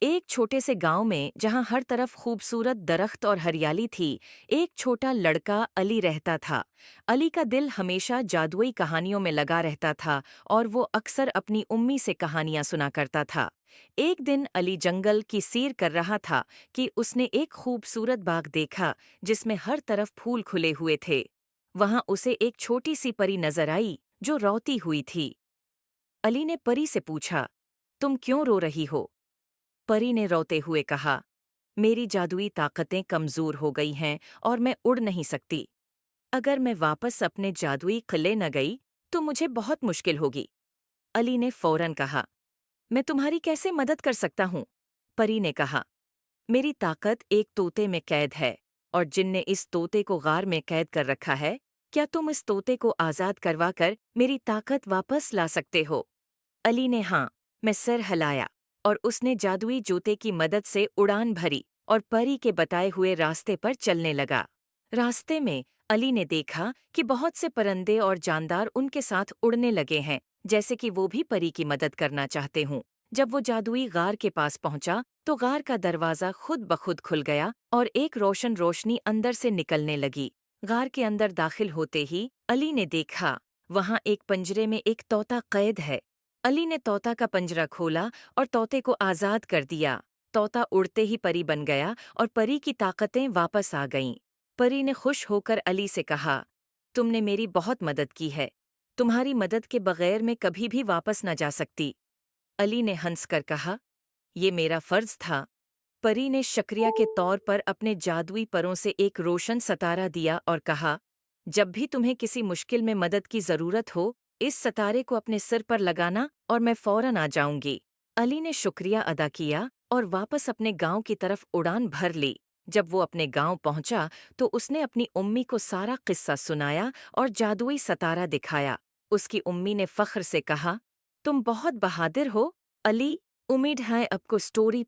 ایک چھوٹے سے گاؤں میں جہاں ہر طرف خوبصورت درخت اور ہریالی تھی، ایک چھوٹا لڑکا علی رہتا تھا۔ علی کا دل ہمیشہ جادوئی کہانیوں میں لگا رہتا تھا اور وہ اکثر اپنی امی سے کہانیاں سنا کرتا تھا۔ ایک دن علی جنگل کی سیر کر رہا تھا کہ اس نے ایک خوبصورت باغ دیکھا جس میں ہر طرف پھول کھلے ہوئے تھے۔ وہاں اسے ایک چھوٹی سی پری نظر آئی جو روتی ہوئی تھی۔ علی نے پری سے پوچھا، تم کیوں رو رہی ہو؟ پری نے روتے ہوئے کہا، میری جادوئی طاقتیں کمزور ہو گئی ہیں اور میں اڑ نہیں سکتی۔ اگر میں واپس اپنے جادوئی قلعے نہ گئی تو مجھے بہت مشکل ہوگی۔ علی نے فوراً کہا، میں تمہاری کیسے مدد کر سکتا ہوں؟ پری نے کہا، میری طاقت ایک طوطے میں قید ہے اور جن نے اس طوطے کو غار میں قید کر رکھا ہے۔ کیا تم اس طوطے کو آزاد کروا کر میری طاقت واپس لا سکتے ہو؟ علی نے ہاں میں سر ہلایا اور اس نے جادوئی جوتے کی مدد سے اڑان بھری اور پری کے بتائے ہوئے راستے پر چلنے لگا۔ راستے میں علی نے دیکھا کہ بہت سے پرندے اور جاندار ان کے ساتھ اڑنے لگے ہیں، جیسے کہ وہ بھی پری کی مدد کرنا چاہتے ہوں۔ جب وہ جادوئی غار کے پاس پہنچا تو غار کا دروازہ خود بخود کھل گیا اور ایک روشن روشنی اندر سے نکلنے لگی۔ غار کے اندر داخل ہوتے ہی علی نے دیکھا وہاں ایک پنجرے میں ایک طوطا قید ہے۔ علی نے طوطا کا پنجرہ کھولا اور طوطے کو آزاد کر دیا۔ طوطا اڑتے ہی پری بن گیا اور پری کی طاقتیں واپس آ گئیں۔ پری نے خوش ہو کر علی سے کہا، تم نے میری بہت مدد کی ہے، تمہاری مدد کے بغیر میں کبھی بھی واپس نہ جا سکتی۔ علی نے ہنس کر کہا، یہ میرا فرض تھا۔ پری نے شکریہ کے طور پر اپنے جادوئی پروں سے ایک روشن ستارہ دیا اور کہا، جب بھی تمہیں کسی مشکل میں مدد کی ضرورت ہو، اس ستارے کو اپنے سر پر لگانا اور میں فوراً آ جاؤں گی۔ علی نے شکریہ ادا کیا اور واپس اپنے گاؤں کی طرف اڑان بھر لی۔ جب وہ اپنے گاؤں پہنچا تو اس نے اپنی امی کو سارا قصہ سنایا اور جادوئی ستارہ دکھایا۔ اس کی امی نے فخر سے کہا، تم بہت بہادر ہو علی، امید ہے آپ کو سٹوری